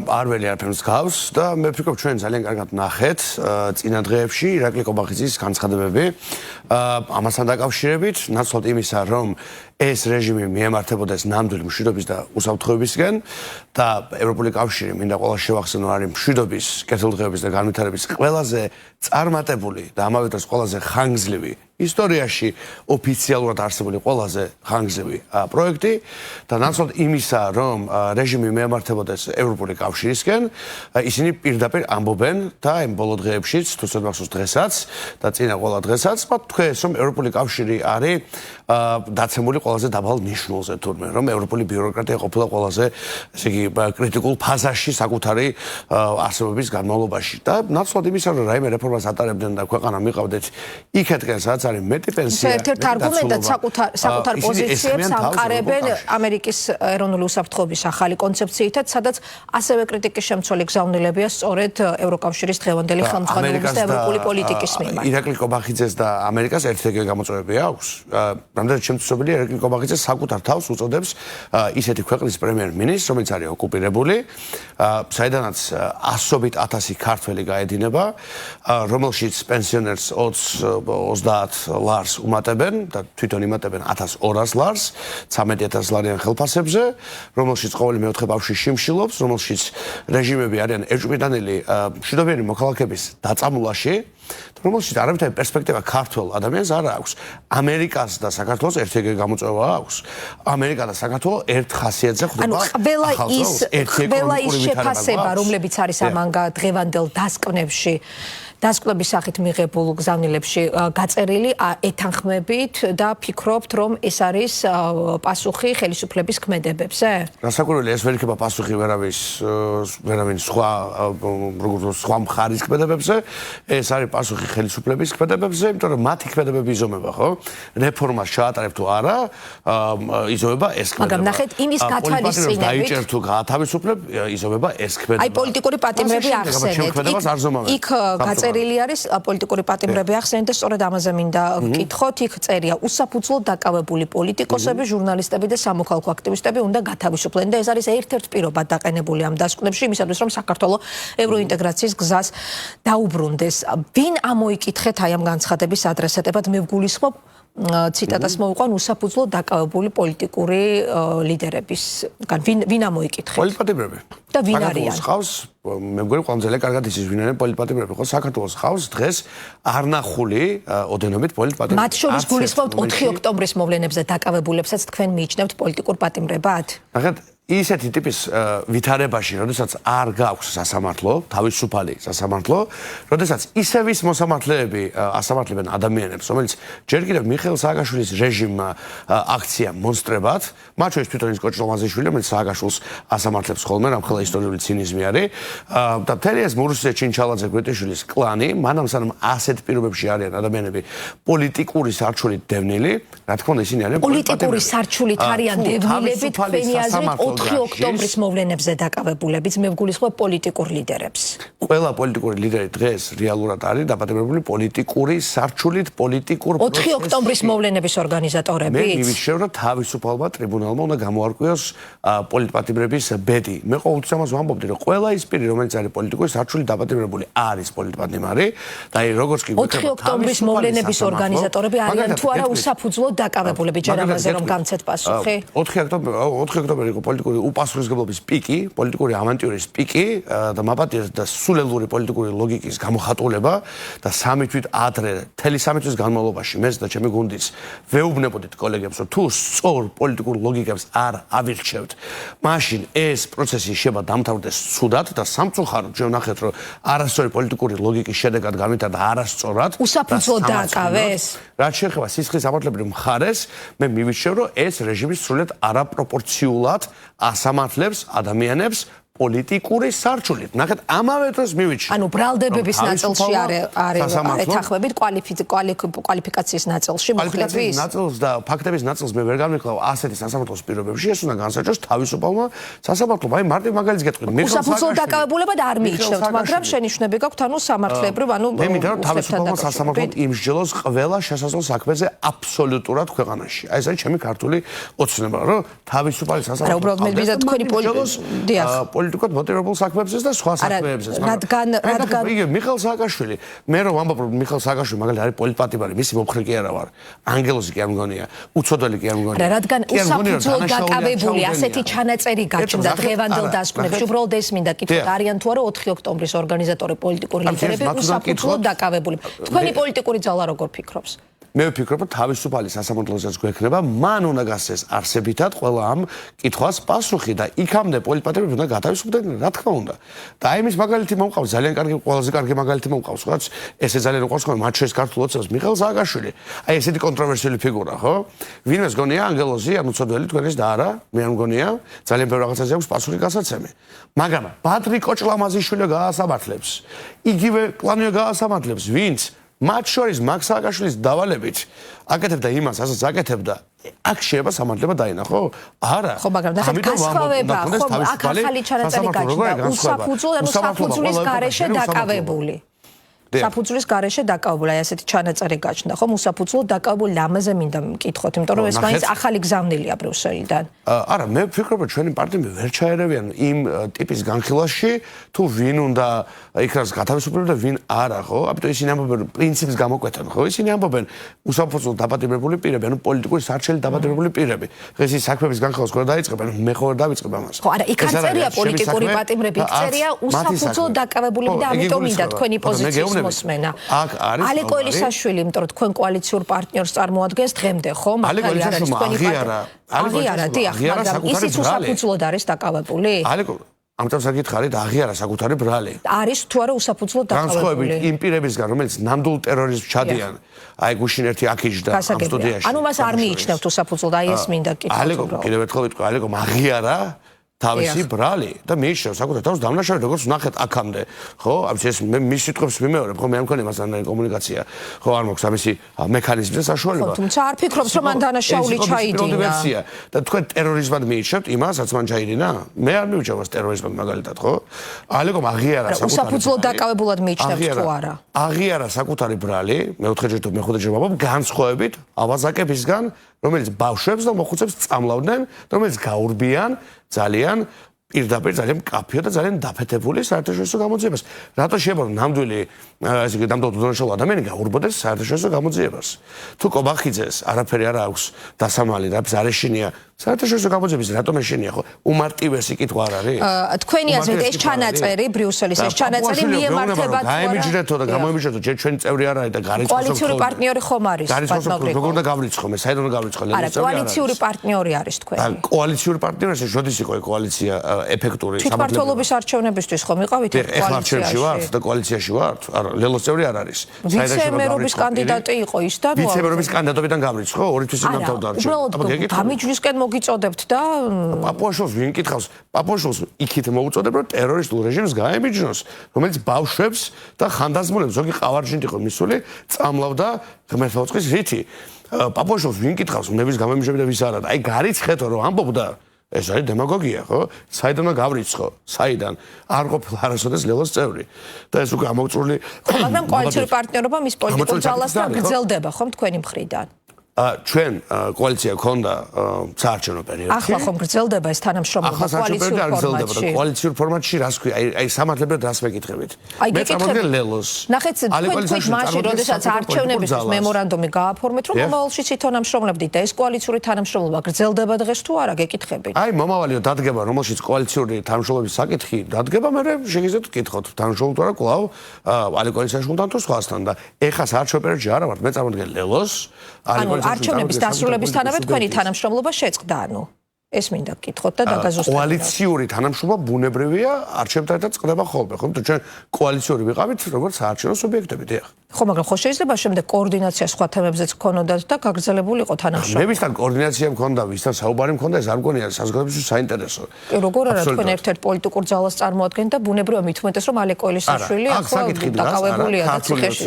არველი არაფერს გავს და მე ვფიქრობ ჩვენ ძალიან კარგად ნახეთ წინა დღეებში ირაკლი კობახიძის განცხადებები ამასთან დაკავშირებით ნაცვლად იმისა რომ ეს რეჟიმი მიემართებოდეს ნამდვილი მშვიდობის და უსაფრთხოებისკენ და ევროპული კავშირი მინდა ყველა შევახსენო არის მშვიდობის, კეთილდღეობის და განვითარების ყველაზე წარმატებული და ამავე დროს ყველაზე ხანგრძლივი ისტორიაში ოფიციალურად არსებული ყველაზე ხანგრძლივი პროექტი და ნაცვლად იმისა რომ რეჟიმი მიემართებოდეს ევროპული კავშირისკენ ისინი პირდაპირ ამბობენ და იმ ბოლო დღეებშიც თუცოდ მახსოვს დღესაც და წინა ყველა დღესაც მათ თქვეს რომ ევროპული კავშირი არის დაცემული ყველაზე დაბალ ნიშნულზე თურმე რომ ევროპული ბიუროკრატია ყოფილა ყველაზე ესე იგი კრიტიკულ ფაზაში საკუთარი არსებობის განმავლობაში და ნაცვლად იმისა რომ რაიმე რეფორმას ატარებდნენ და ქვეყანა მიყავდეთ იქეთკენ სადაც არის მეტი პენსია ერთ-ერთ არგუმენტად საკუთარ პოზიციებს ამყარებენ ამერიკის ეროვნული უსაფრთხოების ახალი კონცეფციითაც სადაც ასევე კრიტიკის შემცველი გზავნილებია სწორედ ევროკავშირის დღევანდელი ხელმძღვანელობის და ევროპული პოლიტიკის მიმართ ირაკლი კობახიძეს და ამერიკას ერთ-ერთი გამოწვევები აქვს რამდენად შემცვლელი ირაკლი კობახიძე საკუთარ თავს უწოდებს ისეთი ქვეყნის პრემიერ-მინისტრს რომელიც არის ოკუპირებული საიდანაც ასობით ათასი ქართველი გაედინება რომელშიც პენსიონერს 20-30 ლარს უმატებენ და თვითონ იმატებენ 1200 ლარს 13000 ლარიან ხელფასებზე რომელშიც ყოველი მეოთხე ბავშვი შიმშილობს რომელშიც რეჟიმები არიან ეჭვმიტანილი მშვიდობიანი მოქალაქეების დაწამულაში რომელშიც არავითარი პერსპექტივა ქართულ ადამიანს არ აქვს ამერიკას და საქართველოს ერთ-ერთი გამოწვევა აქვს ამერიკა და საქართველო ერთ ხასიათზე ხვდება ყველა ის შეფასება რომლებიც არის ამან დღევანდელ დასკვნების სახით მიღებულ გზავნილებში გაწერილი ეთანხმებით და ფიქრობთ რომ ეს არის პასუხი ხელისუფლების ქმედებებზე? რასაკვირველია ეს ვერ იქნება პასუხი ვერავინ სხვა მხარის ქმედებებზე ეს არის პასუხი ხელისუფლების ქმედებებზე იმიტომ რომ მათი ქმედებები იზომება ხო რეფორმას ჩაატარებ თუ არა იზომება ეს ქმედება მაგრამ ნახეთ იმის გათვალისწინებით დაიჭერ თუ გაათავისუფლებ იზომება ეს ქმედება აი პოლიტიკური პატიმრები ახსენეთ იქ წერილი არის პოლიტიკური პატიმრები ახსენეთ და სწორედ ამაზე მინდა ვკითხოთ იქ წერია უსაფუძვლოდ დაკავებული პოლიტიკოსები, ჟურნალისტები და სამოქალაქო აქტივისტები უნდა გათავისუფლდნენ და ეს არის ერთ-ერთ პირობად დაყენებული ამ დასკვნებში იმისათვის რომ საქართველო ევროინტეგრაციის გზას დაუბრუნდეს. ვინ ამოიკითხეთ აი ამ განცხადების ადრესატებად მე ვგულისხმობ ციტატას მოვიყვან უსაფუძვლოდ დაკავებული პოლიტიკური ლიდერებისგან ვინ ამოიკითხეთ? პოლიტპატიმრები და ვინ არიან? ხავს მე მგონი ყველაზე კარგად იცის ვინ არიან პოლიტპატიმრები ხო საქართველოს ხავს დღეს არნახული ოდენობით პოლიტპატიმრები მათ შორის გულისხმობთ 4 ოქტომბრის მოვლენებზე დაკავებულებსაც თქვენ მიიჩნევთ პოლიტიკურ პატიმრებად? ნახეთ ისეთი ტიპის ვითარებაში, როდესაც არ გაქვს სასამართლო, თავისუფალი სასამართლო, როდესაც ისევის მოსამართლეები ასამართლებენ ადამიანებს, რომელიც ჯერ კიდევ მიხეილ სააკაშვილის რეჟიმმა აქცია მონსტრებად, მათ შორის თვითონ ის კოჭლომაზიშვილი, რომელიც სააკაშვილს ასამართლებს ხოლმე, რამხელა ისტორიული ცინიზმი არის, და მთელი ეს მურუსია ჩინჩალაძე გვეტიშვილის კლანი, მანამ სანამ ასეთ პირობებში არიან ადამიანები პოლიტიკური სარჩულით დევნილი, რა თქმა უნდა ისინი არიან პოლიტიკური სარჩულით არიან დევნილები თქვენი აზრით 4 ოქტომბრის მოვლენებზე დაკავებულებიც მე ვგულისხმობ პოლიტიკურ ლიდერებს. ყველა პოლიტიკური ლიდერი დღეს რეალურად არის დაპატიმრებული პოლიტიკური სარჩულით პოლიტიკურ 4 ოქტომბრის მოვლენების ორგანიზატორები. მე მივიჩნევ რომ თავისუფალმა ტრიბუნალმა უნდა გამოარკვიოს პოლიტპატიმრების ბედი. მე ყოველთვის ამას ვამბობდი რომ ყველა ის პირი რომელიც არის პოლიტიკური სარჩულით დაპატიმრებული არის პოლიტპატიმარი და აი როგორც კი 4 ოქტომბრის მოვლენების ორგანიზატორები არიან თუ არა უსაფუძვლოდ დაკავებულები ჯერ ამაზე რომ გამცეთ პასუხი? 4 ოქტომბერი იყო პოლიტიკური უპასუხისმგებლობის პიკი, პოლიტიკური ავანტიურის პიკი და მაპატიეს და სულელური პოლიტიკური ლოგიკის გამოხატულება და სამი თვით ადრე, მთელი სამი თვის განმავლობაში მე და ჩემი გუნდის ვეუბნებოდით კოლეგებს, რომ თუ სწორ პოლიტიკურ ლოგიკებს არ ავირჩევთ, მაშინ ეს პროცესი შეიძლება დამთავრდეს ცუდად და სამწუხაროდ ჩვენ ვნახეთ, რომ არასწორი პოლიტიკური ლოგიკის შედეგად განვითარდა არასწორად. უსაფუძვლოდ დააკავეს. რაც შეეხება სისხლის სამართლებრივ მხარეს, მე მივიჩნევ, რომ ეს რეჟიმი სრულიად არაპროპორციულად ასამართლებს ადამიანებს პოლიტიკური სარჩულით. ნახეთ, ამავე დროს მივიჩნევ. ანუ ბრალდებების ნაწილში არის ეთანხმებით კვალიფიკაციის ნაწილში მოხლების ნაწილს და ფაქტების ნაწილს მე ვერ გამიკლავ ასეთი სასამართლოს პირობებში ეს უნდა განსაჯოს თავისუფალმა სასამართლომ. აი მარტივ მაგალითს გეტყვით. უსაფუძვლოდ დაკავებულებად არ მიიჩნევთ, მაგრამ შენიშვნები გაქვთ ანუ სამართლებრივ ანუ მე მინდა რომ თავისუფალმა სასამართლომ იმსჯელოს ყველა შესაძლო საქმეზე აბსოლუტურად ქვეყანაში. აი ეს არის ჩემი ქართული ოცნება, რომ თავისუფალი სასამართლო. რა უბრალოდ მე ვიზა თქვენი პოლიტიკოს პოლიტიკურად მოტივირებულ საქმეებზეც და სხვა საქმეებზეც. რადგან იგი მიხეილ სააკაშვილი, მე რომ ვამბობ რომ მიხეილ სააკაშვილი მაგალითად არის პოლიტპატიმარი, მისი მომხრე კი არა ვარ. ანგელოზი კი არ მგონია, უცოდველი კი არ მგონია. რადგან უსაფუძვლოდ დაკავებული ასეთი ჩანაწერი გაჩნდა დღევანდელ დასკვნებში, უბრალოდ ეს მინდა კითხოთ, არიან თუ არა 4 ოქტომბრის ორგანიზატორი პოლიტიკური ლიდერები უსაფუძვლოდ დაკავებული. თქვენი პოლიტიკური ძალა როგორ ფიქრობს? მე ვფიქრობ, რომ თავისუფალი სასამართლოსაც გვექნება, მან უნდა გასცეს არსებითად ყველა ამ კითხვას პასუხი და იქამდე პოლიტპატიმრები უნდა გათავისუფლდნენ, რა თქმა უნდა. და აი მის მაგალითი მომყავს, ძალიან კარგი, ყველაზე კარგი მაგალითი მომყავს, რაც ესე ძალიან უყვარს ხოლმე მათ შორის ქართულ ოცნებას მიხეილ სააკაშვილი. აი ესეთი კონტროვერსიული ფიგურა, ხო? ვინმეს გონია ანგელოზი, ან უცოდველი თქვენს და არა, მე არ მგონია, ძალიან ბევრ რაღაცაზე აქვს პასუხი გასაცემი. მაგრამ ბადრი კოჭლამაზიშვილი გაასამართლებს. იგივე კლანია გაასამართლებს, ვინც მათ შორის მაგ სააკაშვილის დავალებით აკეთებდა იმას, ასაც აკეთებდა. აქ შეიძლება სამართლება დაინახო? არა. ხო, მაგრამ ნახეთ, განსხვავება, ხო, აქ ახალი ჩანაწერი გაჩნდა, უსაფუძვლის გარეშე დაკავებული. საფუძვლის გარეშე დაკავებული, აი ასეთი ჩანაწერი გაჩნდა, ხო, უსაფუძვლოდ დაკავებული, ამაზე მინდა მკითხოთ, იმიტომ რომ ეს მაინც ახალი გზავნილია ბრიუსელიდან. არა, მე ვფიქრობ, რომ ჩვენი პარტიები ვერ ჩაერევიან იმ ტიპის განხილვაში, თუ ვინ უნდა იქნას გათავისუფლებული და ვინ არა, ხო? ამიტომ ისინი ამბობენ, პრინციპს გამოკვეთან, ხო? ისინი ამბობენ, უსაფუძვლოდ დაბადებული პირები, ანუ პოლიტიკური სარჩელი დაბადებული პირები. დღეს ის საქმეების განხილვას ხوار დაიწყებენ, მე ხوار დავიწყებ ამას. ხო, არა, იქ წერია პოლიტიკური პატიმრები, წერია უსაფუძვლოდ დაკავებულები და ამიტომ მინდა თქვენი პოზიციის მოსმენა. ალეკო ელისაშვილი, იმიტომ რომ თქვენ კოალიციურ პარტნიორს წარმოადგენს დღემდე, ხო? ალეკო ელისაშვილი აღიარა, დიახ, მაგრამ ისიც უსაფუძვლოდ არის დაკავებული? ალეკო ამიტომ საკითხარით აღიარა საკუთარი ბრალი. არის თუ არა უსაფუძვლოდ დაკავებული? განსხვავებით იმ პირებისგან, რომელიც ნამდვილ ტერორიზმს ჩადიან, აი გუშინ ერთი აქიჯდა ამ სტუდიაში. ანუ მას არ მიიჩნევთ უსაფუძვლოდ, აი ეს მინდა კითხოთ. ალეკო კიდევ ერთხელ ვიტყვი, ალეკო აღიარა თავისი ბრალი და მიიჩნევს საკუთარ თავს დამნაშავედ, როგორც ვნახეთ აქამდე, ხო? ამის ეს მე მის სიტყვებს ვიმეორებ, ხო? მე არ მქონია მასთან კომუნიკაცია, ხო? არ მაქვს ამისი მექანიზმზე საშუალება. თუმცა არ ფიქრობს, რომ მან დანაშაული ჩაიდინა. და თქვენ ტერორიზმად მიიჩნევთ იმას, რაც მან ჩაიდინა? მე არ მივიჩნევ მას ტერორიზმად მაგალითად, ხო? ალეკომ აღიარა საკუთარი უსაფუძვლოდ დაკავებულად მიიჩნევთ თუ არა? აღიარა საკუთარი ბრალი, მეოთხეჯერ თუ მეხუთეჯერ ვამბობ, განსხვავებით ავაზაკებისგან, რომელიც ბავშვებს და მოხუცებს წამლავდნენ, რომელიც გაურბიან ძალიან პირდაპირ ძალიან მკაფიო და ძალიან დაფეთებული საერთაშორისო გამოძიებას. რატო შეიძლება ნამდვილი ესე იგი ნამდვილად უდანაშაულო ადამიანი გაურბოდეს საერთაშორისო გამოძიებას? თუ კობახიძეს არაფერი არ აქვს დასამალი, რაც არ ეშინია საერთაშორისო გამოძიების რატომ ეშინია, ხო? უმარტივესი კითხვა არ არის? თქვენი აზრით ეს ჩანაწერი, ბრიუსელის ეს ჩანაწერი მიემართება თუ არა? გაემიჯრეთო და გამოიმიჯრეთო, ჩვენი წევრი არ არის და გარიცხოს. კოალიციური პარტნიორი ხომ არის? როგორ უნდა გავრიცხო მე? საერთოდ უნდა გავრიცხო? არა, კოალიციური პარტნიორი არის თქვენი. კოალიციური პარტნიორი ეს შოდის იყო კოალიცია ეფექტური თვითმმართველობის არჩევნებისთვის ხომ იყავით კოალიციაში ვართ და კოალიციაში ვართ? არა, ლელოს წევრი არ არის. ვიცე-მერობის კანდიდატი იყო ის და ვიცე-მერობის კანდიდატობიდან გამრიცხო, ორი თვის წინ დამთავრდა არჩევნები. უბრალოდ გამიჯვისკენ მოგიწოდებთ და პაპუაშოვს ვინ კითხავს? პაპუაშოვს იქით მოუწოდებ, რომ ტერორისტულ რეჟიმს გაემიჯნოს, რომელიც ბავშვებს და ხანდაზმულებს, ზოგი ყავარჯინით იყო მისული, წამლავდა ღმერთმოწყის რითი. პაპუაშოვს ვინ კითხავს, ნების გამემიჯნები და ვის არა? აი გარიცხეთო რომ ამბობდა ეს არის დემაგოგია, ხო? საიდან გავრიცხო? საიდან? არ ყოფილა არასოდეს ლელოს წევრი. და ეს უკვე ამოწურული მაგრამ კოალიციური პარტნიორობა მის პოლიტიკურ ძალასთან გრძელდება, ხომ თქვენი მხრიდან? ჩვენ კოალიცია ქონდა საარჩევნო პერიოდში. ახლა ხომ გრძელდება ეს თანამშრომლობა კოალიციური ფორმატში? კოალიციური ფორმატში რას ქვია? აი სამართლებრივად რას მეკითხებით? მე წამოდგენ ლელოს. ნახეთ, თქვენ მაშინ, როდესაც არჩევნებისთვის მემორანდუმი გააფორმეთ, რომ მომავალში თვითონამშრომლებდით და ეს კოალიციური თანამშრომლობა გრძელდება დღეს თუ არა, გეკითხებით? აი, მომავალიო დადგება, რომელშიც კოალიციური თანამშრომლობის საკითხი დადგება, მე შეგიძლიათ ვკითხოთ, თანამშრომლობთ არა კვლავ ალეკო ელისაშვილთან თუ სხვასთან და ეხა საარჩევნო პერიოდში არა ვართ, მე წამოდგენ ლელოს. არჩევნების დასრულებისთანავე თქვენი თანამშრომლობა შეწყდა, ანუ ეს მინდა გკითხოთ და დაგაზუსტებინოთ. კოალიციური თანამშრომლობა ბუნებრივია, არჩევნებთან ერთად წყდება ხოლმე, ხო? თუ ჩვენ კოალიციური ვიყავით, როგორც საარჩევნო სუბიექტები, დიახ. ხო, მაგრამ ხო შეიძლება შემდეგ კოორდინაცია სხვა თემებზეც ქონოდათ და გაგრძელებულიყო თანამშრომლობა. მე ვისთან კოორდინაცია მქონდა, ვისთან საუბარი მქონდა, ეს არ მგონია საზოგადოებისთვის საინტერესო. როგორ არა, თქვენ ერთ-ერთ პოლიტიკურ ძალას წარმოადგენთ და ბუნებრივია მით უმეტეს რომ ალეკო ელისაშვილი ახლა დაკავებულია და ციხეში.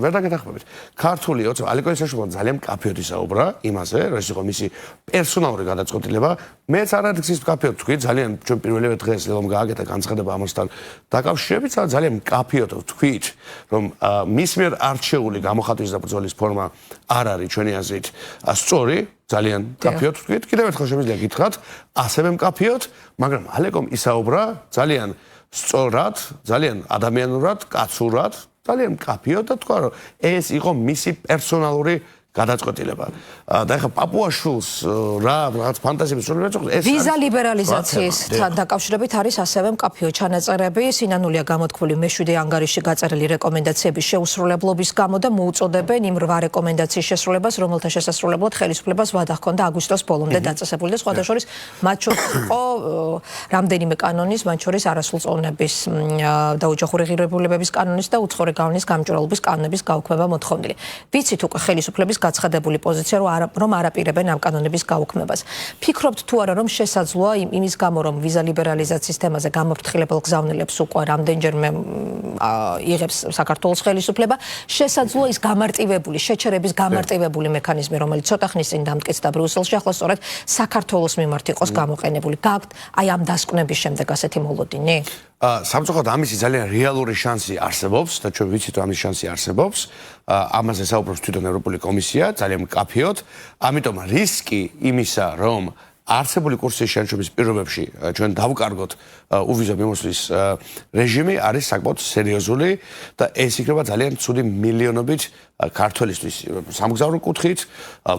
ვერ დაგეთახმებით. ქართული ოცნება ალეკო ელისაშვილმა ძალიან მკაფიოდი საუბრა იმაზე, რომ ეს იყო მისი პერსონალური გადაწყვეტილება. მეც არ არის ის მკაფიოდ თქვი, ძალიან ჩვენ პირველივე დღეს რომ გააკეთა განცხადება ამასთან დაკავშირებით, ძალიან მკაფიოდ თქვით, რომ მის მიერ არჩეული გამოხატვის და ბრძოლის ფორმა არ არის ჩვენი აზრით სწორი, ძალიან მკაფიოდ თქვით. კიდევ ერთხელ შემიძლია გითხრათ, ასევე მკაფიოდ, მაგრამ ალეკომ ისაუბრა ძალიან სწორად, ძალიან ადამიანურად, კაცურად, ძალიან მკაფიოდ და თქვა, რომ ეს იყო მისი პერსონალური გადაწყვეტილება. და ეხლა პაპუაშვილს რაღაც ფანტაზიების სრულიად ეს ვიზა ლიბერალიზაციასთან დაკავშირებით არის ასევე მკაფიო ჩანაწერები, სინანულია გამოთქმული მე-7 ანგარიში გაწერილი რეკომენდაციების შეუსრულებლობის გამო და მოუწოდებენ იმ 8 რეკომენდაციის შესრულებას, რომელთა შესასრულებლად ხელისუფლებას ვადა ჰქონდა აგვისტოს ბოლომდე დაწესებული და სხვადასხვა შორის მათ შორის იყო რამდენიმე კანონის, მათ შორის არასრულწლოვნების და ოჯახური ღირებულებების კანონის და უცხოური გავლენის გამჭვირვალობის კანონების გაუქმება მოთხოვნილი. ვიცით უკვე ხელისუფლების გაცხადებული პოზიცია რომ არაპირებენ ამ კანონების გაუქმებას. ფიქრობთ თუ არა რომ შესაძლოა იმის გამო რომ ვიზა ლიბერალიზაციის თემაზე გამოფრთხილებელ გზავნილებს უკვე რამდენჯერმე იღებს საქართველოს ხელისუფლება, შესაძლოა ის გამარტივებული შეჩერების გამარტივებული მექანიზმი, რომელიც ცოტა ხნის წინ დამტკიცდა ბრიუსელში, ახლა სწორედ საქართველოს მიმართ იყოს გამოყენებული. გაქვთ აი ამ დასკვნების შემდეგ ასეთი მოლოდინი? სამწუხაროდ ამისი ძალიან რეალური შანსი არსებობს და ჩვენ ვიცით რომ ამის შანსი არსებობს. ამაზე საუბრობს თვითონ ევროპული კომისია ძალიან მკაფიოდ. ამიტომ რისკი იმისა, რომ არსებული კურსის შენარჩუნების პირობებში ჩვენ დავკარგოთ უვიზო მიმოსვლის რეჟიმი არის საკმაოდ სერიოზული და ეს იქნება ძალიან ცუდი მილიონობით ქართველისთვის სამგზავრო კუთხით,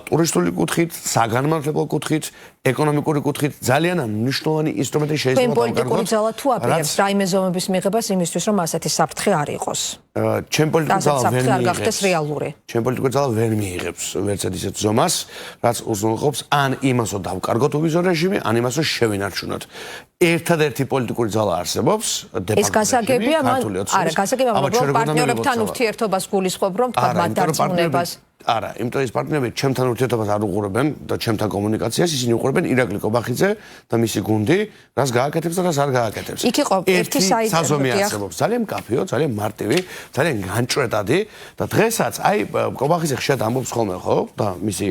ტურისტული კუთხით, საგანმანათლებლო კუთხით, ეკონომიკური კუთხით ძალიან მნიშვნელოვანი ინსტრუმენტი შეიძლება დავკარგოთ. პოლიტიკური ძალა თუ აპირებს რაიმე ზომების მიღებას იმისთვის რომ ასეთი საფრთხე არ იყოს. ჩემ პოლიტიკური ძალა ვერ მიიღებს. გახდეს რეალური. ჩემ პოლიტიკური ძალა ვერ მიიღებს ვერცად ისეთ ზომას, რაც უზრუნველყოფს ან იმას რომ დავკარგოთ უვიზო რეჟიმი, ან იმას რომ შევინარჩუნოთ. ერთადერთი პოლიტიკური ძალა არსებობს ეს გასაგებია, არა, გასაგებია, მაგრამ პარტნიორებთან ურთიერთობას გულისხმობ, რომ თქვა მათ დარწმუნებას. არა, იმიტომ ის პარტნიორები ჩემთან ურთიერთობას არ უყურებენ და ჩემთან კომუნიკაციას, ისინი უყურებენ ირაკლი კობახიძე და მისი გუნდი, რას გააკეთებს და რას არ გააკეთებს. იქ იყო ერთი საიტი საზომი არსებობს, ძალიან მკაფიო, ძალიან მარტივი, ძალიან განჭრეტადი და დღესაც აი კობახიძე ხშირად ამბობს ხოლმე, ხო? და მისი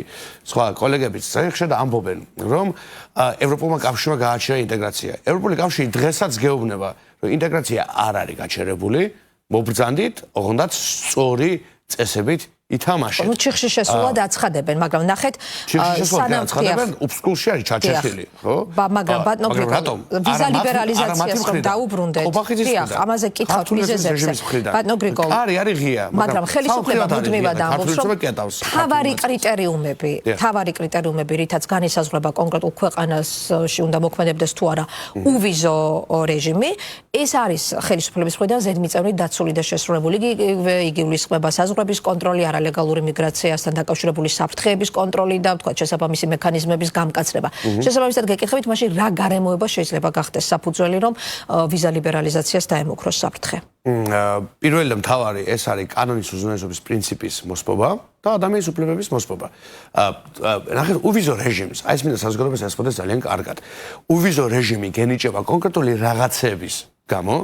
სხვა კოლეგებიც ძალიან ხშირად ამბობენ, რომ ევროპულმა კავშირმა გააჩერა ინტეგრაცია. ევროპული კავშირი დღესაც გეუბნება, რომ ინტეგრაცია არ არის გაჩერებული, მობრძანდით, ოღონდ სწორი წესებით ითამაშეთ. ნუ ჩიხში შესულად აცხადებენ, მაგრამ ნახეთ, სანამ აცხადებენ, უფსკულში არის ჩაჩერილი, ხო? მაგრამ ბატონო გრიგოლ, ვიზა ლიბერალიზაციას რომ დაუბრუნდეთ. დიახ, ამაზე კითხავთ მიზეზებზე. ბატონო გრიგოლ, არის ღია, მაგრამ ხელისუფლება მუდმივად ამბობს, რომ თავარი კრიტერიუმები, რითაც განისაზღვრება კონკრეტულ ქვეყანაში უნდა მოქმედებდეს თუ არა უვიზო რეჟიმი, ეს არის ხელისუფლების მხრიდან ზედმიწევნით დაცული და შესრულებული. იგი გულისხმება საზღვრების კონტროლი, არალეგალური მიგრაციასთან დაკავშირებული საფრთხეების კონტროლი და თქვა შესაბამისი მექანიზმების გამკაცრება. შესაბამისად გეკითხებით, მაშინ რა გარემოება შეიძლება გახდეს საფუძველი, რომ ვიზა ლიბერალიზაციას დაემუქროს საფრთხე? პირველი და მთავარი ეს არის კანონის უზენაესობის პრინციპის მოსპობა და ადამიანის უფლებების მოსპობა. ნახეთ, უვიზო რეჟიმს, აი ეს მინდა საზოგადოებას ესწროს ძალიან კარგად. უვიზო რეჟიმი გენიჭება კონკრეტული რაღაცების გამო,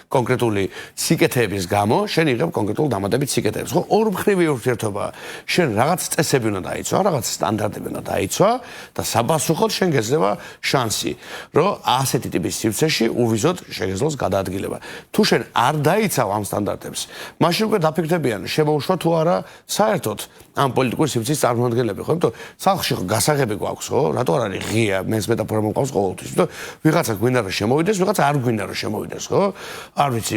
კონკრეტული სიკეთეების გამო, შენ იღებ კონკრეტულ დამატებით სიკეთეებს. ხო, ორმხრივი ურთიერთობა. შენ რაღაც წესები უნდა დაიცვა, რაღაც სტანდარტები უნდა დაიცვა და საპასუხოდ შენ გეძლევა შანსი, რომ ასეთი ტიპის სივრცეში უვიზოდ შეგეძლოს გადაადგილება. თუ შენ არ დაიცავ ამ სტანდარტებს, მაშინ უკვე დაფიქრდებიან, შემოუშვა თუ არა საერთოდ ამ პოლიტიკური სივრცის წარმომადგენლები, ხო? იმიტომ სახლში ხო გასაღები გვაქვს, ხო? რატო არ არის ღია, მეს მეტაფორა მოყავს ყოველთვის. იმიტომ ვიღაცა გვინდა რომ შემოვიდეს, ვიღაცა არ გვინდა რომ შემოვიდეს, ხო? არ ვიცი,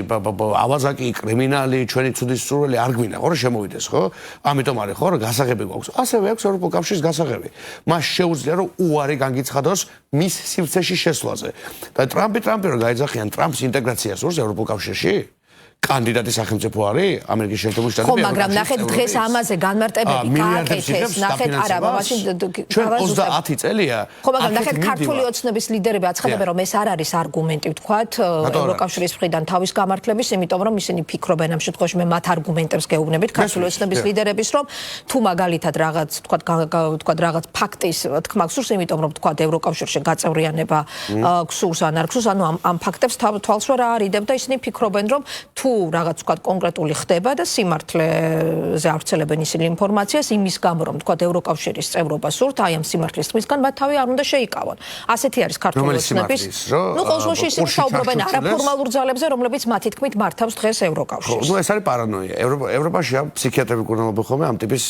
ავაზაკი, კრიმინალი, ჩვენი ცუდი სურვილი არ გვინდა, ხო, რომ შემოვიდეს, ხო? ამიტომ არის, ხო, რომ გასაღები გვაქვს. ასევე აქვს ევროპულ კავშირის გასაღები. მას შეუძლია რომ უარი განგიცხადოს მის სივრცეში შესვლაზე. და ტრამპი რომ გაიძახიან ტრამპს ინტეგრაციას სურს ევროპულ კავშირში? კანდიდატი სახელმწიფო არის ამერიკის შეერთებული შტატები. ხო, მაგრამ ნახეთ დღეს ამაზე განმარტებები გააკეთეს. ნახეთ, არა, მაშინ ჩვენ 30 წელია. ხო, მაგრამ ნახეთ ქართული ოცნების ლიდერები აცხადებენ, რომ ეს არ არის არგუმენტი, ვთქვათ, ევროკავშირის მხრიდან თავის გამართლების, იმიტომ რომ ისინი ფიქრობენ ამ შემთხვევაში მე მათ არგუმენტებს გეუბნებით ქართული ოცნების ლიდერების, რომ თუ მაგალითად რაღაც, ვთქვათ, რაღაც ფაქტის თქმა გსურს, იმიტომ რომ ვთქვათ, ევროკავშირში გაწევრიანება გსურს ან არ გსურს, ანუ ამ ფაქტებს თვალს ვერ აარიდებ და ისინი ფიქრობენ, რომ თუ რაღაც თქვა კონკრეტული ხდება და სიმართლეზე ავრცელებენ ისინი ინფორმაციას იმის გამო რომ თქვა ევროკავშირის წევრობა სურთ აი ამ სიმართლის თქმისგან მათ თავი არ უნდა შეიკავონ. ასეთი არის ქართული ოცნების ყოველ შემთხვევაში ისინი საუბრობენ არაფორმალურ ძალებზე რომლებიც მათი თქმით მართავს დღეს ევროკავშირს. ეს არის პარანოია. ევროპაში ფსიქიატრები კურნალობენ ხოლმე ამ ტიპის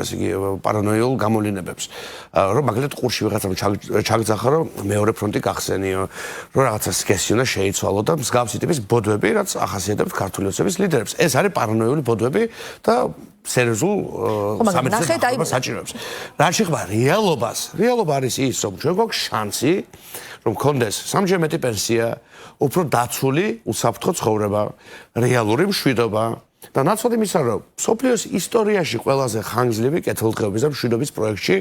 ესე იგი პარანოიულ გამოვლინებებს. რომ მაგალითად ყურში ვიღაცამ ჩაგძახა რომ მეორე ფრონტი გახსენიო, რომ რაღაცა სქესი უნდა შეიცვალო და მსგავსი ტიპის ბოდვები, რაც ახასიათებს ქართული ოცნების ლიდერებს. ეს არის პარანოიული ბოდვები და სერიოზულ სამართლებას საჭიროებს. რა შეეხება რეალობას? რეალობა არის ის, რომ ჩვენ გვაქვს შანსი, რომ გქონდეს სამჯერ მეტი პენსია, უფრო დაცული უსაფრთხო ცხოვრება, რეალური მშვიდობა და ნაცვლად იმისა, რომ მსოფლიოს ისტორიაში ყველაზე ხანგრძლივი კეთილდღეობის და მშვიდობის პროექტში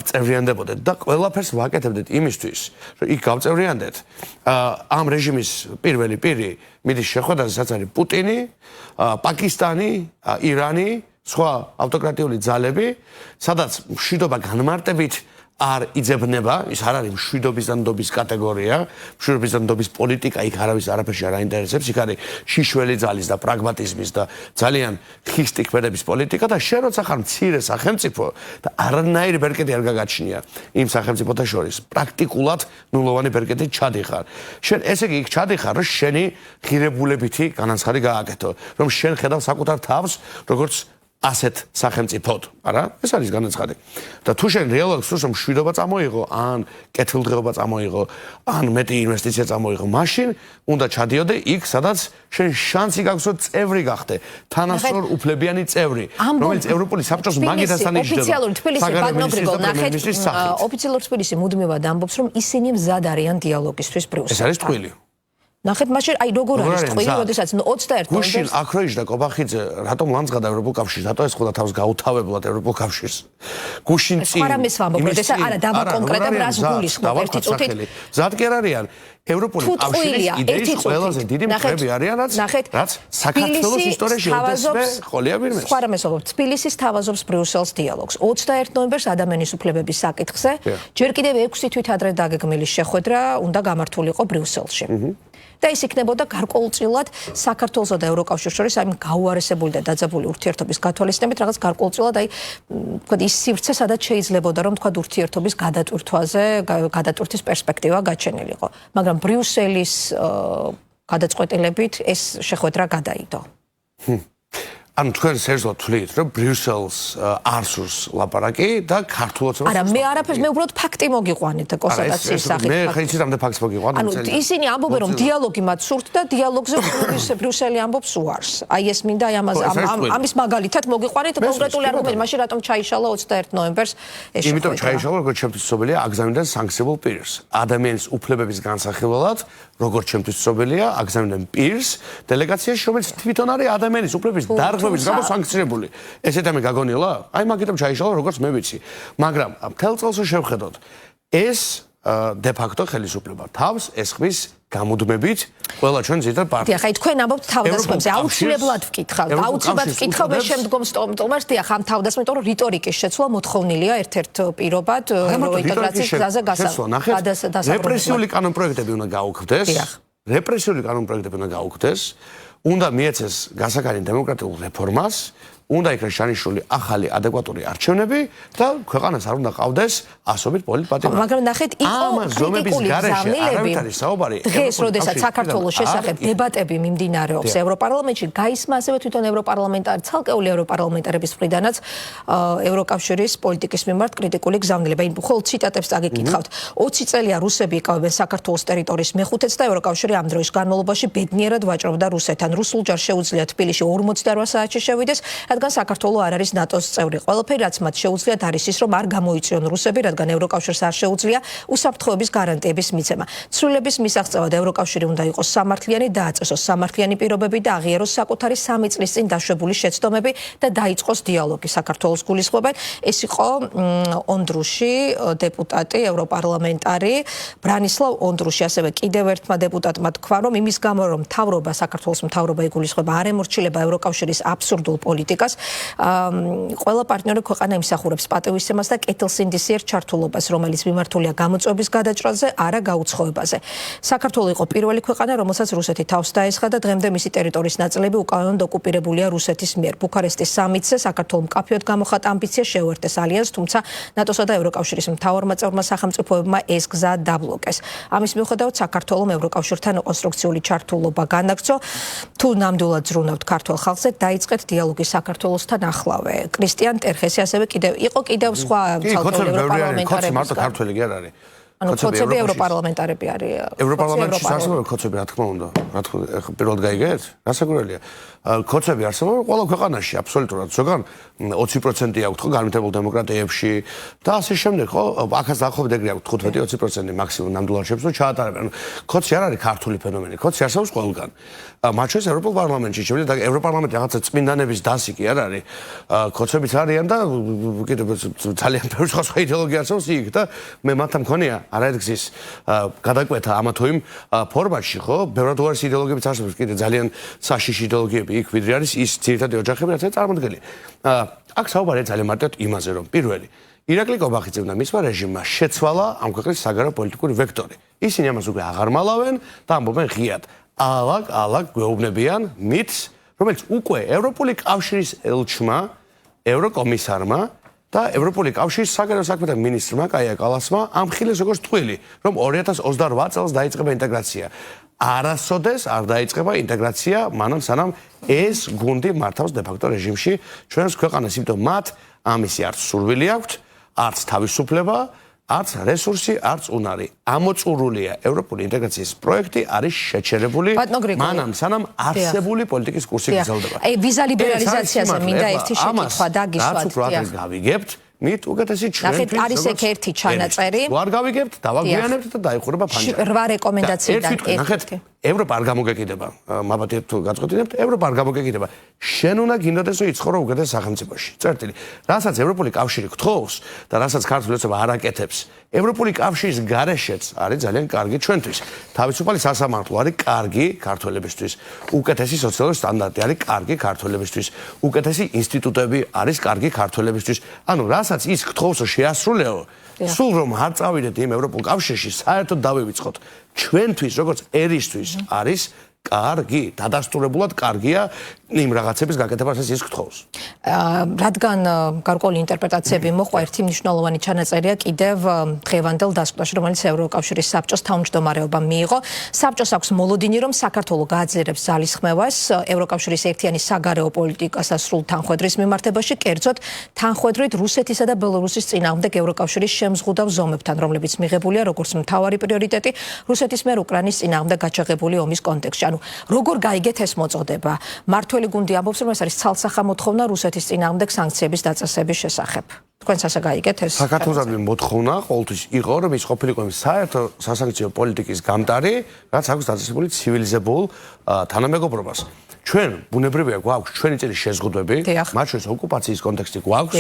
წევრიანდებოდეთ და ყველაფერს ვაკეთებდეთ იმისთვის, რომ იქ გავწევრიანდეთ. ამ რეჟიმის პირველი პირი მიდის შეხვედრაზე, სადაც არის პუტინი, პაკისტანი, ირანი, სხვა ავტოკრატიული ძალები, სადაც მშვიდობა განმარტებით არ იძებნება, ის არ არის მშვიდობის და ნდობის კატეგორია, მშვიდობის და ნდობის პოლიტიკა იქ არავის არაფერში არ აინტერესებს, იქ არის შიშველი ძალის და პრაგმატიზმის და ძალიან ხისტი ქმედების პოლიტიკა და შენ როცა ხარ მცირე სახელმწიფო და არანაირი ბერკეტი არ გაგაჩნია იმ სახელმწიფოთა შორის, პრაქტიკულად ნულოვანი ბერკეტით ჩადიხარ. შენ ესე იგი იქ ჩადიხარ, რომ შენი ღირებულებითი განაცხადი გააკეთო, რომ შენ ხედავ საკუთარ თავს, როგორც ასეთ სახელმწიფოდ, არა? ეს არის განაცხადი. და თუ შენ რეალურად გსურს რომ მშვიდობა წამოიღო, ან კეთილდღეობა წამოიღო, ან მეტი ინვესტიცია წამოიღო, მაშინ უნდა ჩადიოდე იქ, სადაც შენ შანსი გაქვს რომ წევრი გახდე, თანასწორ უფლებიანი წევრი, რომელიც ევროპული საბჭოს მაგიდას ანიშნდება. ოფიციალური თბილისი ბატონოგრიგო ნახეთ, ოფიციალური თბილისი მუდმივად ამბობს რომ ისინი მზად არიან დიალოგისთვის ბრიუსელთან. ეს არის ტყუილი. ნახეთ მაშინ აი როგორ არის ტყუილი, როდესაც 21 გუშინ აქროიჟ და კობახიძე რატომ ლანძღადა ევროპულ კავშირს, რატო ესხოდა თავს გაუთავებლად ევროპულ კავშირს. გუშინ წინ სხვა რამეს ვამბობ, როდესაც არა დავაკონკრეტებ რას გულისხმობ ერთი წუთით. მზად კი არ არიან. ევროპული კავშირის იდეის ყველაზე დიდი მხრები არიან, რაც საქართველოს ისტორიაში ოდესმე ყოლია ვინმეს. სხვა რამეს ვამბობ, თბილისის თავაზობს ბრიუსელს დიალოგს. 21 ნოემბერს ადამიანის უფლებების საკითხზე ჯერ კიდევ 6 თვით ადრე დაგეგმილი შეხვედრა უნდა გამართულიყო ბრიუსელში. და ის იქნებოდა გარკვეულწილად საქართველოსა და ევროკავშირს შორის აი გაუარესებული და დაძაბული ურთიერთობის გათვალისწინებით რაღაც გარკვეულწილად აი თქვა ის სივრცე სადაც შეიძლებოდა რომ თქვა ურთიერთობის გადატვირთვის პერსპექტივა გაჩენილიყო მაგრამ ბრიუსელის გადაწყვეტილებით ეს შეხვედრა გადაიდო. ანუ თქვენ სერიოზულად თვლით, რომ ბრიუსელს არ სურს ლაპარაკი და ქართულოცებას არა, მე არაფერს, მე უბრალოდ ფაქტი მოგიყვანეთ კონსტატაციის სახით. მე ხა იცით რამდენი ფაქტს მოგიყვანეთ? ანუ ისინი ამბობენ, რომ დიალოგი მათ სურთ და დიალოგზე ბრიუსელი ამბობს უარს. აი ეს მინდა აი ამის მაგალითად მოგიყვანეთ კონკრეტული არგუმენტი, მაშინ რატომ ჩაიშალა 21 ნოემბერს ეს შეხვედრა. იმიტომ ჩაიშალა, როგორც ჩემთვის ცნობილია, აგზავნიდან სანქციებულ პირს. ადამიანის უფლებების განსახილველად, როგორც ჩემთვის ცნობილია, აგზავნიდან პირს დელეგაციაში, რომელიც თვითონ არის ადამიანის უფლების დარღვევის გამო სანქცირებული. ესეთ ამი გაგონილა? აი მაგიტომ ჩაიშალა, როგორც მე ვიცი. მაგრამ მთელ წელს შევხედოთ, ეს de facto ხელისუფლება თავს ესხმის გამუდმებით ყველა ჩვენ ზედაპირ პარტიას. დიახ, აი თქვენ ამბობთ თავდასხმებზე, აუცილებლად ვკითხავთ. აუცილებლად ვკითხავ მე შემდგომ სტომარს, დიახ, ამ თავდასხმით, რომ რიტორიკის შეცვლა მოთხოვნილია ერთ-ერთ პირობად, ინტეგრაციის გზაზე გასაგებად. რეპრესიული კანონპროექტები უნდა გაუქმდეს. რეპრესიული კანონპროექტები უნდა გაუქმდეს. უნდა მიეცეს გასაგანი დემოკრატიულ რეფორმას, უნდა იქნას შანიშვილი ახალი ადეკვატური არჩევნები და ქვეყანას არ უნდა ყავდეს ასობით პოლიტპატიმრები. მაგრამ ნახეთ, იყო კრიტიკული გზავნილები. დღეს, როდესაც საქართველოს შესახებ დებატები მიმდინარეობს ევროპარლამენტში, გაისმა ასევე თვითონ ცალკეული ევროპარლამენტარების მხრიდანაც ევროკავშირის პოლიტიკის მიმართ კრიტიკული გზავნილება. მხოლოდ ციტატებს წაგიკითხავთ. 20 წელია რუსები იკავებენ საქართველოს ტერიტორიის მეხუთედს და ევროკავშირი ამ დროის განმავლობაში ბედნიერად ვაჭრობდა რუსეთთან. რუსულ ჯარს შეუძლია თბილისში 48 საათში შევიდეს. რადგან საქართველო არ არის ნატოს წევრი. ყველაფერი რაც მათ შეუძლიათ არის ის, რომ არ გამოიწვიონ რუსები, რადგან ევროკავშირს არ შეუძლია უსაფრთხოების გარანტიების მიცემა. ცვლილების მისაღწევად ევროკავშირი უნდა იყოს სამართლიანი, დააწესოს სამართლიანი პირობები და აღიაროს საკუთარი 3 წლის წინ დაშვებული შეცდომები და დაიწყოს დიალოგი. საქართველოს გულისხმობენ. ეს იყო ონდრუში დეპუტატი, ევროპარლამენტარი ბრანისლავ ონდრუში, ასევე კიდევ ერთმა დეპუტატმა თქვა, რომ იმის გამო, რომ მთავრობა საქართველოს მთავრობა იგულისხმება არ ემორჩილება ევროკავშირის აბსურდულ პოლიტიკას პოლიტიკას. ყველა პარტნიორი ქვეყანა იმსახურებს პატივისცემას და კეთილსინდისიერ ჩართულობას, რომელიც მიმართულია გამოწვევის გადაჭრაზე, არა გაუცხოებაზე. საქართველო იყო პირველი ქვეყანა, რომელსაც რუსეთი თავს დაესხა და დღემდე მისი ტერიტორიის ნაწილები უკანონოდ ოკუპირებულია რუსეთის მიერ. ბუქარესტის სამიტზე საქართველო მკაფიოდ გამოხატა ამბიცია შეუერთდეს ალიანსს, თუმცა ნატოსა და ევროკავშირის მთავარმა წევრმა სახელმწიფოებმა ეს გზა დაბლოკეს. ამის მიუხედავად საქართველომ ევროკავშირთან კონსტრუქციული ჩართულობა განაგრძო. თუ ნამდვილად ზრუნავთ ქართულ ხალხზე, დაიწყეთ დიალოგი საქართველოსთან ახლავე. კრისტიან ტერხესი ასევე კიდევ სხვა ცალკეული ევროპარლამენტარები. ანუ კოცები ევროპარლამენტარები არის. ევროპარლამენტში არსებობს კოცები, რა თქმა უნდა. რა თქმა უნდა, პირველად გაიგეთ? რასაკვირველია. კოცები არსებობს ყველა ქვეყანაში, აბსოლუტურად. ზოგან 20% აქვს ხო განვითარებულ დემოკრატიებში და ასე შემდეგ, ხო? აქაც დაახლოებით ეგრე აქვს 15-20% მაქსიმუმ ნამდვილად შეებს რომ ჩაატარებენ. კოცი არ არის ქართული ფენომენი. კოცი არსებობს ყველგან. მათ შორის ევროპულ პარლამენტში შეიძლება და ევროპარლამენტი რაღაცა წმინდანების დასი კი არ არის. კოცებიც არიან და კიდევ ძალიან ბევრი სხვა იდეოლოგია არსებობს იქ და მე მათთან მქონია არაერთგზის გადაკვეთა ამა თუ იმ ფორმატში, ხო? ბევრად უარესი იდეოლოგიებიც არსებობს, კიდე ძალიან საშიში იდეოლოგიები იქ ვიდრე არის ის ძირითადი ოჯახები, რაც არის წარმოდგენილი. აქ საუბარია ძალიან მარტივად იმაზე, რომ პირველი ირაკლი კობახიძემ და მისმა რეჟიმმა შეცვალა ამ ქვეყნის საგარეო პოლიტიკური ვექტორი. ისინი ამას უკვე აღარ მალავენ და ამბობენ ღიად. ალაგ გვეუბნებიან მითს, რომელიც უკვე ევროპული კავშირის ელჩმა, ევროკომისარმა და ევროპული კავშირის საგარეო საქმეთა მინისტრმა კაია კალასმა ამხილეს როგორც ტყუილი, რომ 2028 წელს დაიწყება ინტეგრაცია. არასოდეს არ დაიწყება ინტეგრაცია, მანამ სანამ ეს გუნდი მართავს დე-ფაქტო რეჟიმში ჩვენს ქვეყანას, იმიტომ მათ ამისი არც სურვილი აქვთ, არც თავისუფლება, არც რესურსი, არც უნარი. ამოწურულია ევროპული ინტეგრაციის პროექტი არის შეჩერებული, მანამ სანამ არსებული პოლიტიკის კურსი გრძელდება. აი ვიზა ლიბერალიზაციაზე მინდა ერთი შეკითხვა დაგისვათ. რაც უფრო ადრე გავიგებთ, მით უკეთესი ჩვენთვის არის ეგ ერთი ჩანაწერი. ვარ გავიგებთ, დავაგვიანებთ და დაიხურება ფანჯარი. 8 რეკომენდაციიდან ერთი. ევროპა არ გამოგეკიდება, მაბათი თუ გაწყვეტინებთ, ევროპა არ გამოგეკიდება. შენ უნდა გინდოდეს რომ იცხოვრო უკეთეს სახელმწიფოში. წერტილი. რასაც ევროპული კავშირი გთხოვს და რასაც ქართული ოცნება არ აკეთებს, ევროპული კავშირის გარეშეც არის ძალიან კარგი ჩვენთვის. თავისუფალი სასამართლო არის კარგი ქართველებისთვის. უკეთესი სოციალური სტანდარტი არის კარგი ქართველებისთვის. უკეთესი ინსტიტუტები არის კარგი ქართველებისთვის. ანუ რასაც ის გთხოვს რომ შეასრულეო, სულ რომ არ წავიდეთ იმ ევროპულ კავშირში, საერთოდ დავივიწყოთ. ჩვენთვის როგორც ერისთვის არის კარგი, დადასტურებულად კარგია იმ რაღაცების გაკეთება, რასაც ის გთხოვს. რადგან გარკვეული ინტერპრეტაციები მოყვა, ერთი მნიშვნელოვანი ჩანაწერია კიდევ დღევანდელ დასკვნაში, რომელიც ევროკავშირის საბჭოს თავმჯდომარეობამ მიიღო. საბჭოს აქვს მოლოდინი, რომ საქართველო გააძლიერებს ძალისხმევას ევროკავშირის ერთიანი საგარეო პოლიტიკას და სრულ თანხვედრის მიმართებაში, კერძოდ თანხვედრით რუსეთისა და ბელორუსის წინააღმდეგ ევროკავშირის შემზღუდავ ზომებთან, რომლებიც მიღებულია როგორც მთავარი პრიორიტეტი რუსეთის მიერ უკრაინის წინააღმდეგ გაჩაღებული ომის კონტექსტში. ანუ როგორ გაიგეთ ეს მოწოდება? მართველი გუნდი ამბობს, რომ ეს არის ცალსახა მოთხოვნა რუსეთის წინააღმდეგ სანქციების დაწესების შესახებ. თქვენც ასე გაიგეთ ეს? საქართველოს მოთხოვნა ყოველთვის იყო, რომ ის ყოფილიყო იმ საერთო სასანქციო პოლიტიკის გამტარი, რაც აქვს დაწესებული ცივილიზებულ თანამეგობრობას. ჩვენ ბუნებრივია გვაქვს ჩვენი წელი შეზღუდვები, მათ შორის ოკუპაციის კონტექსტი გვაქვს,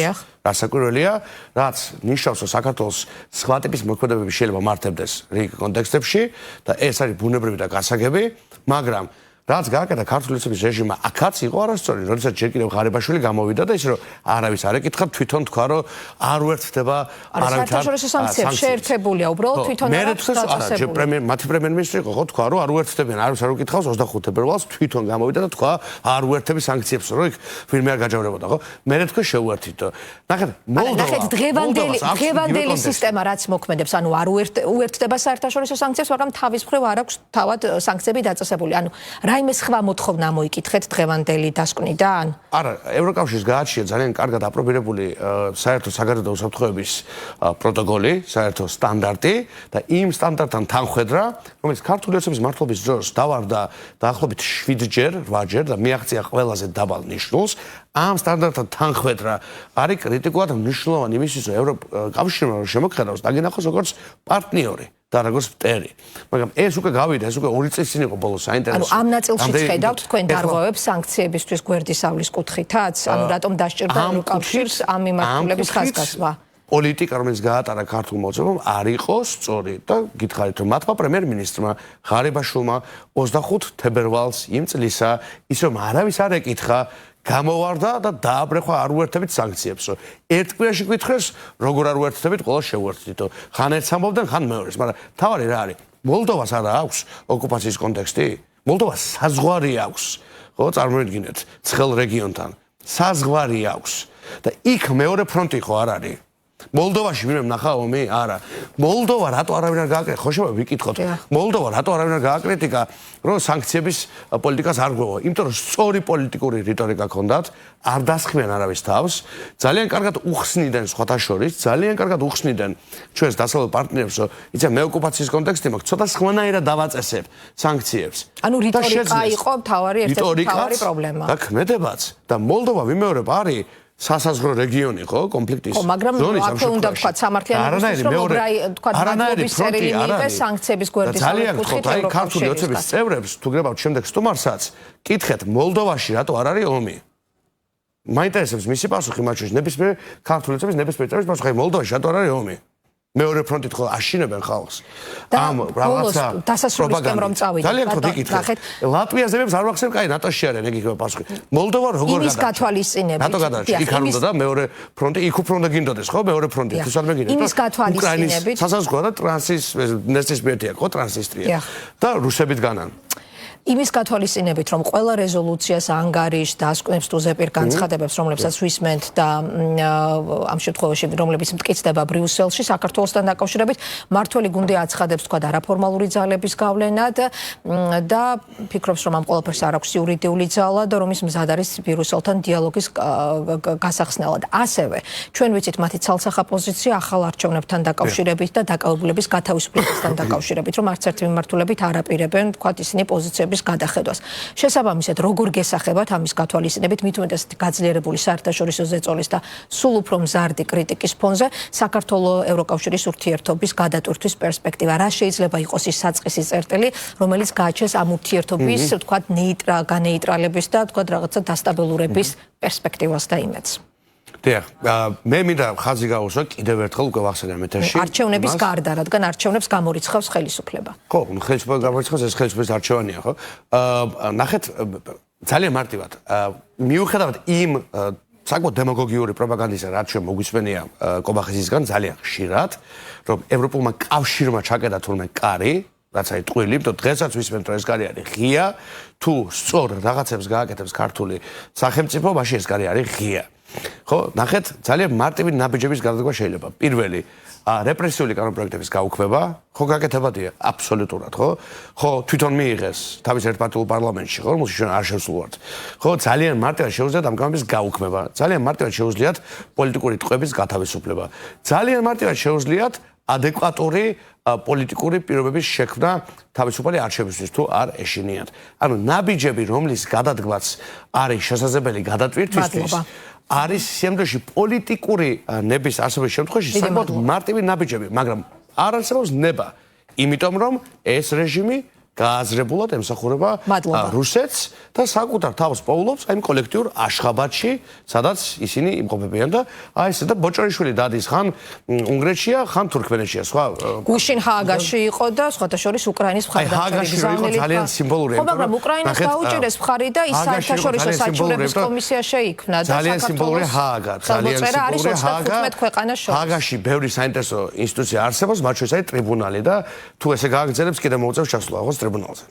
რასაკვირველია, რაც ნიშნავს, რომ საქართველოს სხვა ტიპის მოქმედებები შეიძლება მართებდეს რიგ კონტექსტებში და ეს არის ბუნებრივი და გასაგები, მაგრამ რაც გააკეთა ქართული ოცნების რეჟიმმა, აქაც იყო არასწორი, როდესაც ჯერ კიდევ ღარიბაშვილი გამოვიდა და ისე რომ არავის არ ეკითხა, თვითონ თქვა, რომ არ უერთდება არავითარ საერთაშორისო სანქციებს შეერთებულია, უბრალოდ თვითონ არა მათი პრემიერ-მინისტრი იყო, ხო, თქვა, რომ არ უერთდებიან, არავის არ უკითხავს 25 თებერვალს თვითონ გამოვიდა და თქვა, არ უერთებს სანქციებს, რომ იქ ვინმე არ გაჯავრებოდა, ხო? მერე თქვა შეუერთით. ნახეთ, დღევანდელი სისტემა რაც მოქმედებს, ანუ არ უერთდება საერთაშორისო სანქციებს, მაგრამ თავის მხრივ არ აქვს თავად სანქციები დაწესებული. ანუ რაიმე სხვა მოთხოვნა მოიკითხეთ დღევანდელი დასკვნიდან? არა, ევროკავშირს გააჩნია ძალიან კარგად აპრობირებული საერთო საგარეო უსაფრთხოების პროტოკოლი, საერთო სტანდარტი და იმ სტანდარტთან თანხვედრა, რომელიც ქართული ოცნების მმართველობის დროს დავარდა დაახლოებით 7-ჯერ, 8-ჯერ და მიაღწია ყველაზე დაბალ ნიშნულს. ამ სტანდარტთან თანხვედრა არის კრიტიკულად მნიშვნელოვანი იმისთვის, რომ ევროკავშირმა შემოგხედავს დაგინახოს როგორც პარტნიორი და როგორც მტერი. მაგრამ ეს უკვე გავიდა, ეს უკვე 2 წელი წინ იყო ბოლოს საინტერესო. ანუ ამ ნაწილში ხედავთ თქვენ დარღვევებს სანქციებისთვის გვერდისავლის კუთხითაც? ანუ რატომ დასჭირდა ევროკავშირს ამ მიმართულების ხაზგასმა? პოლიტიკა, რომელიც გაატარა ქართულ მოძრაობამ, არ იყო სწორი და გითხარით, რომ მათმა პრემიერ-მინისტრმა ღარიბაშვილმა 25 თებერვალს იმ წლისა, ის რომ არავის არ ეკითხა, გამოვარდა და დააბრეხვა არ უერთებით სანქციებსო. ერთ კვირაში გითხრეს, როგორ არ უერთდებით, ყველა შეუერთდითო. ხან ერთს ამბობდნენ, ხან მეორეს, მაგრამ თავარი რა არის? მოლდოვას არა აქვს ოკუპაციის კონტექსტი? მოლდოვას საზღვარი აქვს. ხო, წარმოიდგინეთ, ცხელ რეგიონთან. საზღვარი აქვს. და იქ მეორე ფრონტი ხო არ არის? მოლდოვაში ვინმე ნახა ომი? არა. მოლდოვა რატო არავინ არ გააკრიტიკა? ხო შევა ვიკითხოთ. მოლდოვა რატო არავინ არ გააკრიტიკა, რომ სანქციების პოლიტიკას არ გვევა? იმიტომ რომ სწორი პოლიტიკური რიტორიკა ჰქონდათ, არ დასხმიან არავის თავს, ძალიან კარგად უხსნიდნენ სხვათა შორის, ძალიან კარგად უხსნიდნენ ჩვენს დასავლელ პარტნიორებს, რომ იცი მე ოკუპაციის კონტექსტი მაქვს, ცოტა სხვანაირად დავაწესებ სანქციებს. ანუ რიტორიკა იყო თავარი ერთ-ერთი თავარი პრობლემა. და ქმედებაც და მოლდოვა ვიმეორებ არის სასაზღვრო რეგიონი ხო კონფლიქტის ხო მაგრამ აქ უნდა თქვა სამართლიანობის რომ თქვა მადლობის წერილი მიიღეს სანქციების გვერდის კუთხით აი ქართული ოცების წევრებს თუ გრებავთ შემდეგ სტუმარსაც კითხეთ მოლდოვაში რატო არ არის ომი მაინტერესებს მისი პასუხი მათ შორის ნებისმიერ ქართული ოცების ნებისმიერ წევრის პასუხი მოლდოვაში რატო არ არის ომი მეორე ფრონტით ხო აშინებენ ხალხს ამ რაღაცა დასასრულისკენ რომ წავიდა ძალიან ხო გიკითხეთ ლატვიაზებებს არ ვახსენებ კაი ნატოში არიან ეგ იქნება პასუხი მოლდოვა როგორ გადაჭა იმის გათვალისწინებით რატო გადაჭა იქ არ უნდა და მეორე ფრონტი იქ უფრო უნდა გინდოდეს ხო მეორე ფრონტი თუ სადმე გინდოდა იმის გათვალისწინებით სასაზღვრო და ტრანსის ნესტისმიერთია ხო ტრანსისტრია და რუსებით განან იმის გათვალისწინებით რომ ყველა რეზოლუციას ანგარიშს და ასკვნებს თუ ზეპირ განცხადებებს რომლებსაც ვისმენთ და ამ შემთხვევაში რომლებიც მტკიცდება ბრიუსელში საქართველოსთან დაკავშირებით მართველი გუნდი აცხადებს თქვა არაფორმალური ძალების გავლენად და ფიქრობს რომ ამ ყველაფერს არ აქვს იურიდიული ძალა და რომ ის მზად არის ბრიუსელთან დიალოგის გასახსნელად ასევე ჩვენ ვიცით მათი ცალსახა პოზიცია ახალ არჩევნებთან დაკავშირებით და დაკავებულების გათავისუფლებასთან დაკავშირებით რომ არც ერთი მიმართულებით არ აპირებენ თქვა ისინი პოზიციების გადახედვას. შესაბამისად, როგორ გესახებათ ამის გათვალისწინებით, მით უმეტეს გაძლიერებული საერთაშორისო ზეწოლის და სულ უფრო მზარდი κρიტიკის ფონზე საქართველოს ევროკავშირის ურთიერთობის გადატვირთვის პერსპექტივა. რა შეიძლება იყოს ის საწყისი წერტილი, რომელიც გააჩენს ამ ურთიერთობის, თქვათ, განეიტრალების და თქვათ რაღაცა დასტაბილურების პერსპექტივას და იმედს. დიახ, მე მინდა ხაზი გავუსვა კიდევ ერთხელ უკვე ვახსენე ეთერში. არჩევნების გარდა, რადგან არჩევნებს გამორიცხავს ხელისუფლება. ხო, ხელისუფლება გამორიცხავს, ეს ხელისუფლების არჩევანია, ხო? ნახეთ, ძალიან მარტივად. მიუხედავად იმ საკმაოდ დემაგოგიური პროპაგანდისა, რაც ჩვენ მოგვისმენია კობახისისგან ძალიან ხშირად, რომ ევროპულმა კავშირმა ჩაკეტა თურმე კარი, რაც არის ტყუილი, იმიტომ დღესაც ვისმენთ, რომ ეს კარი არის ღია, თუ სწორ რაღაცებს გააკეთებს ქართული სახელმწიფო, მაშინ ეს კარი არის ღია. ხო, ნახეთ, ძალიან მარტივი ნაბიჯების გადადგმა შეიძლება. პირველი, რეპრესიული კანონპროექტების გაუქმება, ხო გაკეთებადია აბსოლუტურად, ხო? ხო, თვითონ მიიღეს თავის ერთპარტიულ პარლამენტში, ხო, რომელშიც ჩვენ არ შევსულვართ. ხო, ძალიან მარტივად შეუძლიათ ამ კანონების გაუქმება. ძალიან მარტივად შეუძლიათ პოლიტიკური ტყვეების გათავისუფლება. ძალიან მარტივად შეუძლიათ ადეკვატური პოლიტიკური პირობების შექმნა თავისუფალი არჩევნისთვის თუ არ ეშინიათ. ანუ ნაბიჯები, რომლის გადადგმაც არის შესაძლებელი გადატვირთვისთვის არის შემდგომში პოლიტიკური ნების არსებობის შემთხვევაში საკმაოდ მარტივი ნაბიჯები, მაგრამ არ არსებობს ნება, იმიტომ რომ ეს რეჟიმი გააზრებულად ემსახურება რუსეთს და საკუთარ თავს პოულობს აი კოლექტიურ აშხაბადში, სადაც ისინი იმყოფებიან და აი ესედა ბოჭორიშვილი დადის ხან უნგრეთშია, ხან თურქმენეთშია, სხვა გუშინ ჰააგაში იყო და სხვათა შორის უკრაინის მხარდამჭერი გზავნილი ძალიან სიმბოლურია. ხო, მაგრამ უკრაინას დაუჭირეს მხარი და ის საერთაშორისო საჩუქრების კომისია შეიქმნა და ძალიან სიმბოლურია ჰააგა, ძალიან სიმბოლურია ჰააგა. 35 ქვეყანას შორის. ჰააგაში ბევრი საინტერესო ინსტიტუცია არსებობს, მათ შორის არის ტრიბუნალი და თუ ესე გააგრძელებს კიდე მოუწევს ჩასვლა, ხო, ტრიბუნალზე.